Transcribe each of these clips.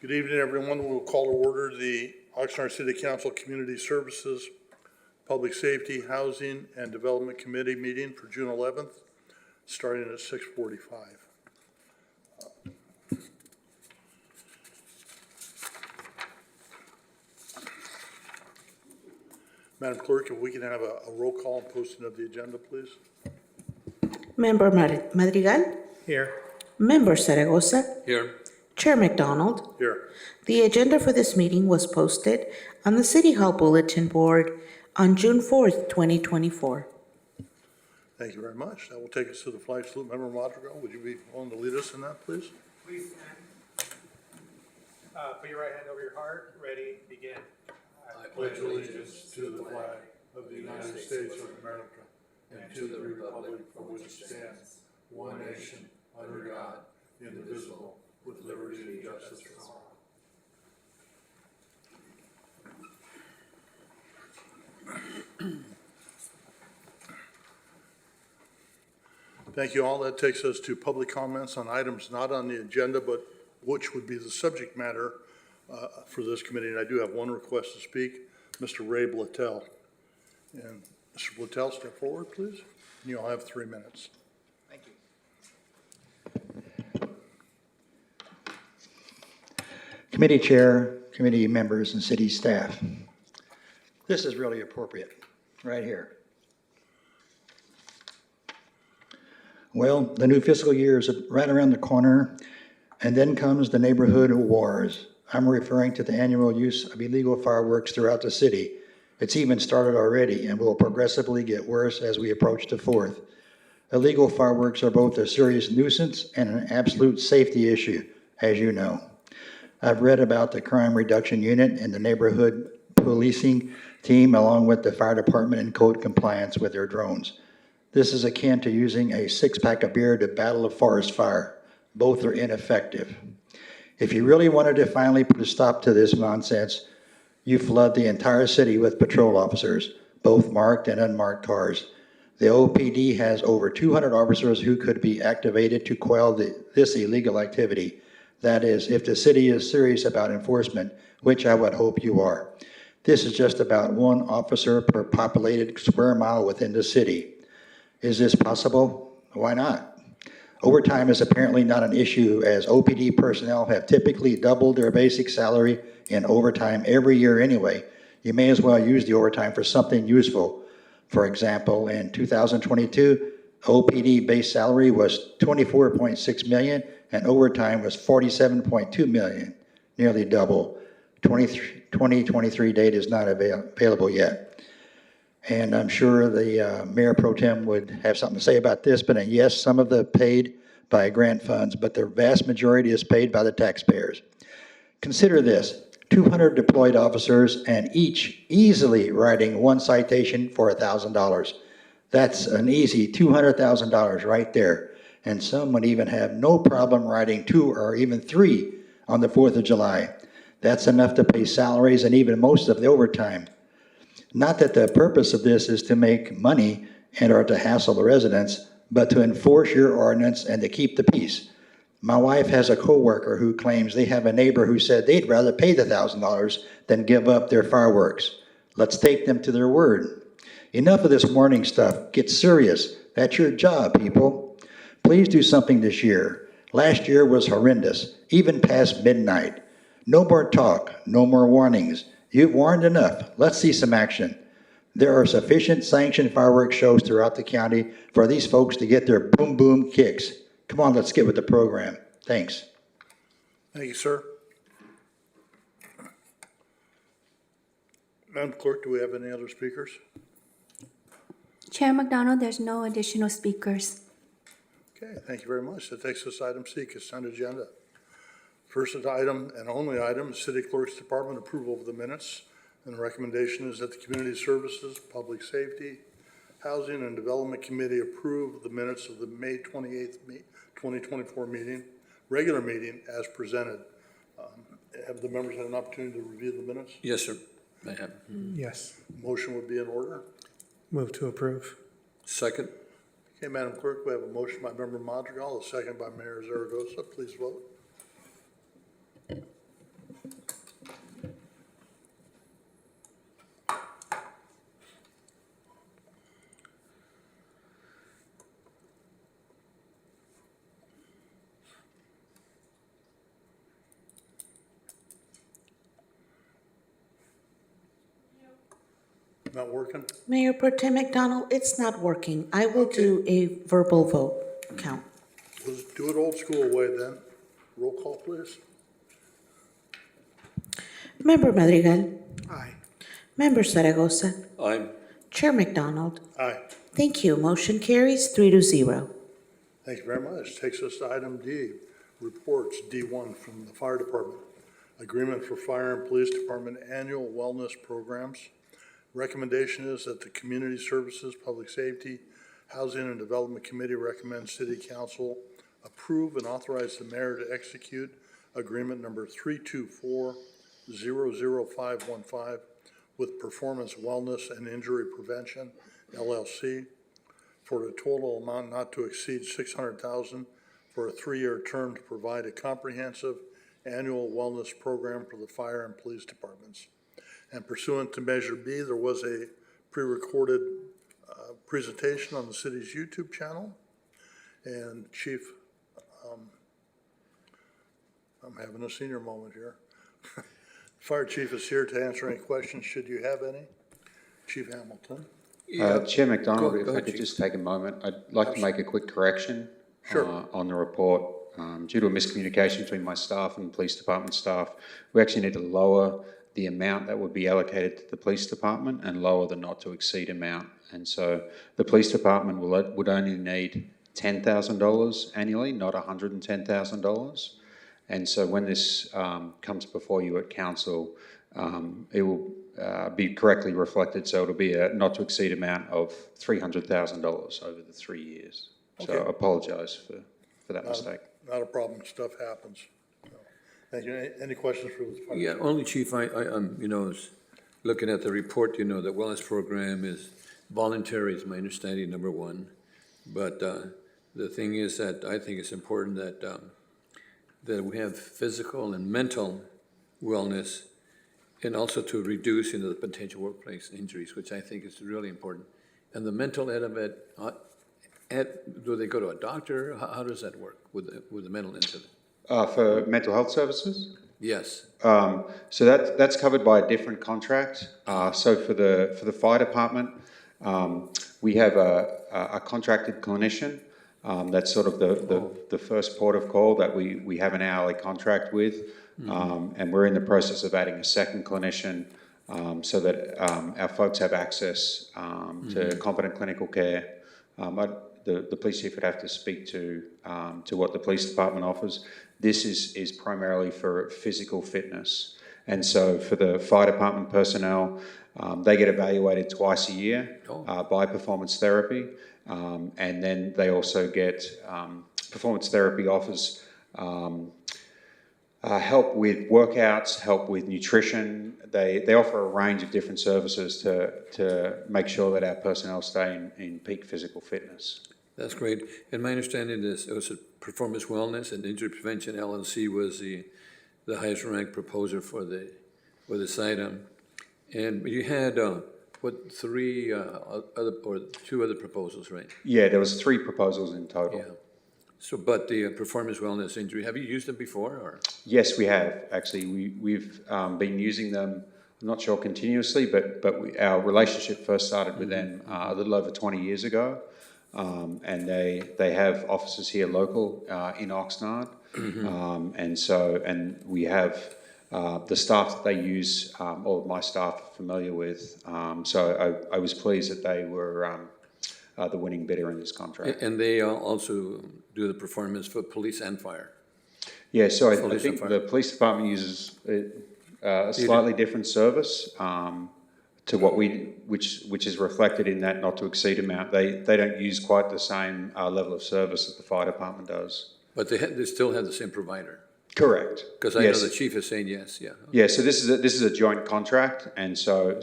Good evening, everyone. We'll call to order the Oxnard City Council Community Services, Public Safety, Housing, and Development Committee meeting for June 11th, starting at 6:45. Madam Clerk, if we can have a roll call and posting of the agenda, please. Member Madrigal, Here. Member Zaragoza, Here. Chair McDonald. Here. The agenda for this meeting was posted on the City Hall Bulletin Board on June 4th, 2024. Thank you very much. That will take us to the flag salute. Member Madrigal, would you be willing to lead us in that, please? Please stand. Put your right hand over your heart. Ready, begin. I pledge allegiance to the flag of the United States of America and to the republic for which it stands, one nation, under God, indivisible, with liberty and justice for all. Thank you all. That takes us to public comments on items not on the agenda, but which would be the subject matter for this committee. And I do have one request to speak, Mr. Ray Blattell. And Mr. Blattell, step forward, please. You'll have 3 minutes. Thank you. Committee chair, committee members, and city staff. This is really appropriate, right here. Well, the new fiscal year is right around the corner, and then comes the neighborhood wars. I'm referring to the annual use of illegal fireworks throughout the city. It's even started already and will progressively get worse as we approach the 4th. Illegal fireworks are both a serious nuisance and an absolute safety issue, as you know. I've read about the crime reduction unit and the neighborhood policing team, along with the fire department and code compliance with their drones. This is akin to using a 6-pack of beer to battle a forest fire. Both are ineffective. If you really wanted to finally put a stop to this nonsense, you flood the entire city with patrol officers, both marked and unmarked cars. The OPD has over 200 officers who could be activated to quell this illegal activity. That is, if the city is serious about enforcement, which I would hope you are. This is just about 1 officer per populated square mile within the city. Is this possible? Why not? Overtime is apparently not an issue, as OPD personnel have typically doubled their basic salary in overtime every year anyway. You may as well use the overtime for something useful. For example, in 2022, OPD base salary was $24.6 million and overtime was $47.2 million, nearly double. 2023 data is not available yet. And I'm sure the Mayor Pro Tem would have something to say about this, but yes, some of the paid by grant funds, but the vast majority is paid by the taxpayers. Consider this, 200 deployed officers and each easily writing 1 citation for $1,000. That's an easy $200,000 right there. And some would even have no problem writing 2 or even 3 on the 4th of July. That's enough to pay salaries and even most of the overtime. Not that the purpose of this is to make money and or to hassle the residents, but to enforce your ordinance and to keep the peace. My wife has a coworker who claims they have a neighbor who said they'd rather pay the $1,000 than give up their fireworks. Let's take them to their word. Enough of this warning stuff. Get serious. That's your job, people. Please do something this year. Last year was horrendous, even past midnight. No more talk, no more warnings. You've warned enough. Let's see some action. There are sufficient sanctioned fireworks shows throughout the county for these folks to get their boom boom kicks. Come on, let's get with the program. Thanks. Thank you, sir. Madam Clerk, do we have any other speakers? Chair McDonald, there's no additional speakers. Okay, thank you very much. That takes us to item C, consent agenda. First item and only item is City Clerk's Department approval of the minutes. And the recommendation is that the Community Services, Public Safety, Housing, and Development Committee approve the minutes of the May 28th, 2024 meeting, regular meeting as presented. Have the members had an opportunity to review the minutes? Yes, sir. I have. Yes. Motion would be in order. Move to approve. Second. Okay, Madam Clerk, we have a motion by Member Madrigal, a second by Mayor Zaragoza. Please vote. Not working? Mayor Pro Tem McDonald, it's not working. I will do a verbal vote count. Let's do it old school way then. Roll call, please. Member Madrigal, Aye. Member Zaragoza, Aye. Chair McDonald. Aye. Thank you. Motion carries 3-0. Thank you very much. Takes us to item D, reports, D1 from the Fire Department. Agreement for Fire and Police Department annual wellness programs. Recommendation is that the Community Services, Public Safety, Housing and Development Committee recommends City Council approve and authorize the mayor to execute agreement number 324-00515 with Performance Wellness and Injury Prevention, LLC, for a total amount not to exceed $600,000 for a 3-year term to provide a comprehensive annual wellness program for the fire and police departments. And pursuant to Measure B, there was a pre-recorded presentation on the city's YouTube channel. And Chief, I'm having a senior moment here. Fire Chief is here to answer any questions, should you have any. Chief Hamilton. Chair McDonald, Go if I ahead, could Chief. just take a moment, I'd like to make a quick correction Sure. on the report. Due to a miscommunication between my staff and the police department staff, we actually need to lower the amount that would be allocated to the police department and lower the not to exceed amount. And so the police department would only need $10,000 annually, not $110,000. And so when this comes before you at council, it will be correctly reflected. So it'll be a not to exceed amount of $300,000 over the 3 years. So Okay. I apologise for that mistake. Not a problem, stuff happens. So, thank you. Any questions for the fire? Yeah, only Chief, I'm, is looking at the report, the wellness program is voluntary, is my understanding, number one. But the thing is that I think it's important that we have physical and mental wellness, and also to reduce, the potential workplace injuries, which I think is really important. And the mental end of it, do they go to a doctor? How does that work with the mental end of it? For mental health services? Yes. So that's covered by a different contract. So for the fire department, we have a contracted clinician. That's sort of the first port of call that we have an hourly contract with. And we're in the process of adding a second clinician so that our folks have access to competent clinical care. The police chief would have to speak to what the police department offers. This is primarily for physical fitness. And so for the fire department personnel, they get evaluated twice a year by performance therapy. And then they also get performance therapy offers help with workouts, help with nutrition. They offer a range of different services to make sure that our personnel stay in peak physical fitness. That's great. And my understanding is it was a Performance Wellness and Injury Prevention LLC was the highest ranked proposer for this item. And you had three other or two other proposals, right? Yeah, there was 3 proposals in total. Yeah. So, but the Performance Wellness Injury, have you used them before, or? Yes, we have. Actually, we've been using them, I'm not sure continuously, but our relationship first started with them a little over 20 years ago. And they have offices here local in Oxnard. And we have the staff that they use, all of my staff are familiar with. So I was pleased that they were the winning bidder in this contract. And they also do the performance for police and fire. Yeah, so I Police and think fire. the police department uses a slightly different service to what which is reflected in that not to exceed amount. They don't use quite the same level of service that the fire department does. But they still have the same provider. Correct. Because I know Yes. the chief is saying yes, yeah. Yeah, so this is a joint contract, and so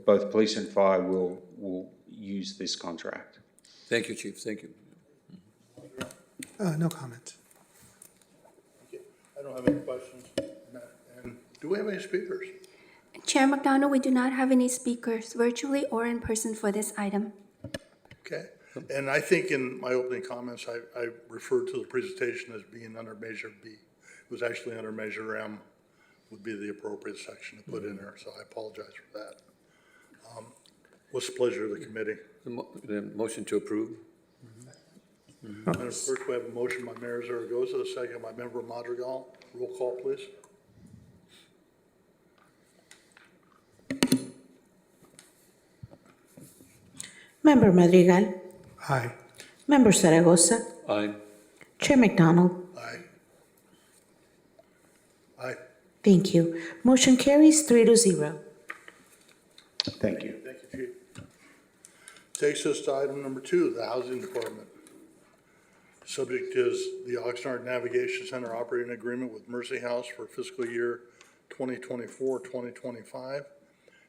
both police and fire will use this contract. Thank you, chief, thank you. No comment. I don't have any questions. And do we have any speakers? Chair McDonald, we do not have any speakers virtually or in person for this item. Okay. And I think in my opening comments, I referred to the presentation as being under Measure B. It was actually under Measure M, would be the appropriate section to put in there, so I apologize for that. What's the pleasure of the committee? The motion to approve? Madam Clerk, we have a motion by Mayor Zaragoza, a second by Member Madrigal. Roll call, please. Member Madrigal, Aye. Member Zaragoza, Aye. Chair McDonald. Aye. Aye. Thank you. Motion carries 3-0. Thank you. Thank you, Chief. Takes us to item number 2, the Housing Department. Subject is the Oxnard Navigation Center operating agreement with Mercy House for fiscal year 2024-2025.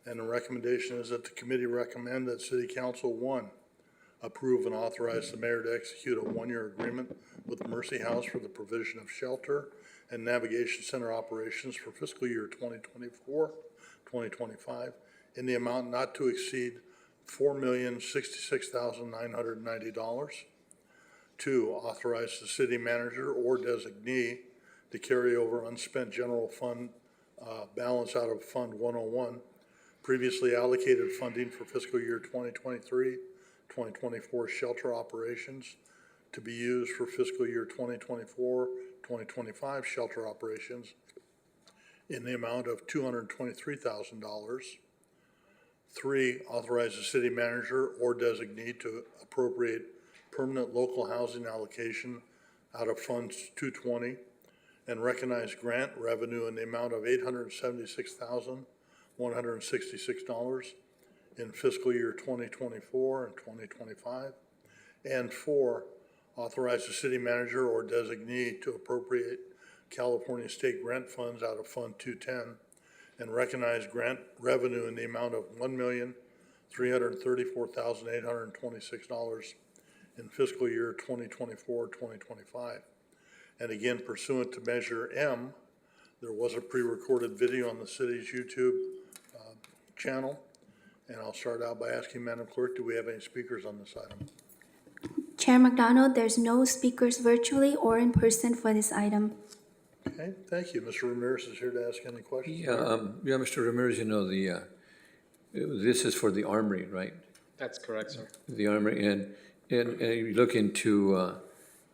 And the recommendation is that the committee recommend that City Council, 1, approve and authorize the mayor to execute a 1-year agreement with Mercy House for the provision of shelter and navigation center operations for fiscal year 2024-2025 in the amount not to exceed $4,066,990. 2, authorize the city manager or designee to carry over unspent general fund balance out of Fund 101, previously allocated funding for fiscal year 2023-2024 shelter operations to be used for fiscal year 2024-2025 shelter operations in the amount of $223,000. 3, authorize the city manager or designee to appropriate permanent local housing allocation out of Fund 220 and recognize grant revenue in the amount of $876,166 in fiscal year 2024 and 2025. And 4, authorize the city manager or designee to appropriate California state grant funds out of Fund 210 and recognize grant revenue in the amount of $1,334,826 in fiscal year 2024-2025. And again, pursuant to Measure M, there was a pre-recorded video on the city's YouTube channel. And I'll start out by asking Madam Clerk, do we have any speakers on this item? Chair McDonald, there's no speakers virtually or in person for this item. Okay, thank you. Mr. Ramirez is here to ask any questions. Yeah, Mr. Ramirez, you know, this is for the Armory, right? That's correct, sir. The Armory, and you look into,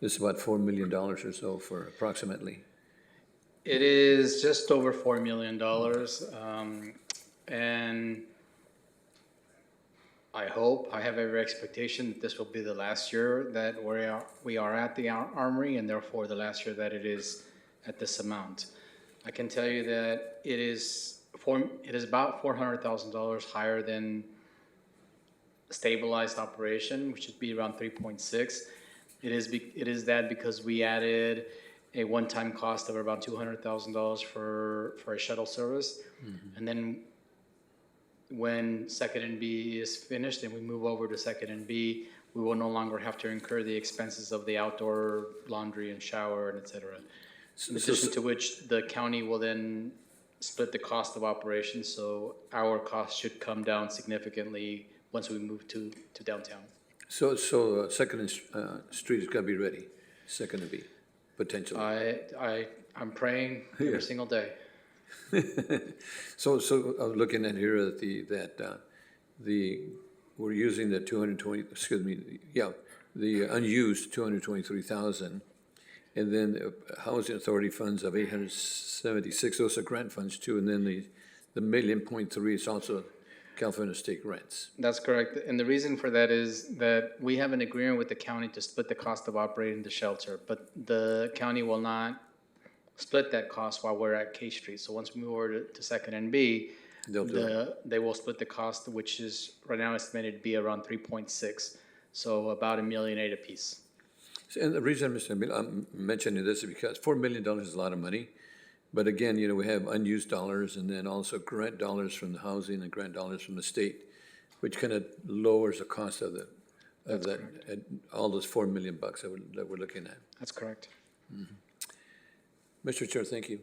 this is about $4 million or so for approximately. It is just over $4 million, and I have every expectation that this will be the last year that we are at the Armory, and therefore the last year that it is at this amount. I can tell you that it is about $400,000 higher than stabilized operation, which would be around 3.6. It is that because we added a one-time cost of about $200,000 for a shuttle service, and then when Second and B is finished and we move over to Second and B, we will no longer have to incur the expenses of the outdoor laundry and shower and et cetera. In addition to which, the county will then split the cost of operations, so our cost should come down significantly once we move to downtown. So Second Street is gonna be ready, Second and B, potentially. I'm praying every single day. So I was looking at here at we're using the the unused 223,000, and then the Housing Authority funds of 876, those are grant funds too, and then the $1.3 million is also California state grants. That's correct, and the reason for that is that we have an agreement with the county to split the cost of operating the shelter, but the county will not split that cost while we're at K Street. So once we move over to Second and B, they will split the cost, which is right now estimated to be around 3.6, so about $1.8 million apiece. And the reason I'm mentioning this is because $4 million is a lot of money. But again, you know, we have unused dollars and then also grant dollars from the housing and grant dollars from the state, which kind of lowers the cost of all those $4 million that we're looking at. That's correct. Mr. Chair, thank you.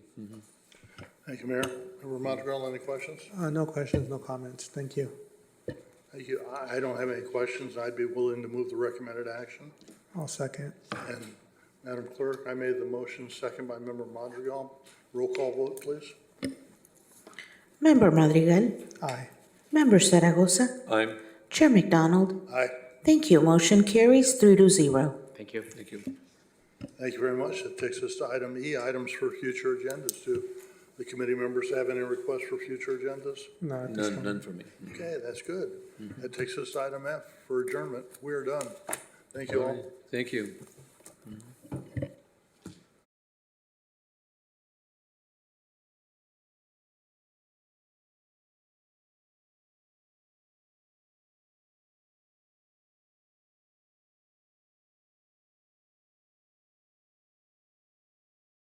Thank you, Mayor. Member Madrigal, any questions? No questions, no comments. Thank you. Thank you. I don't have any questions. I'd be willing to move the recommended action. I'll second. And Madam Clerk, I made the motion, second by Member Madrigal. Roll call vote, please. Member Madrigal, Aye. Member Zaragoza, Aye. Chair McDonald. Aye. Thank you. Motion carries 3-0. Thank you. Thank you. Thank you very much. That takes us to item E, items for future agendas. Do the committee members have any requests for future agendas? No, at this None, time. none for me. Okay, that's good. That takes us to item F for adjournment. We are done. Thank you all. Thank you.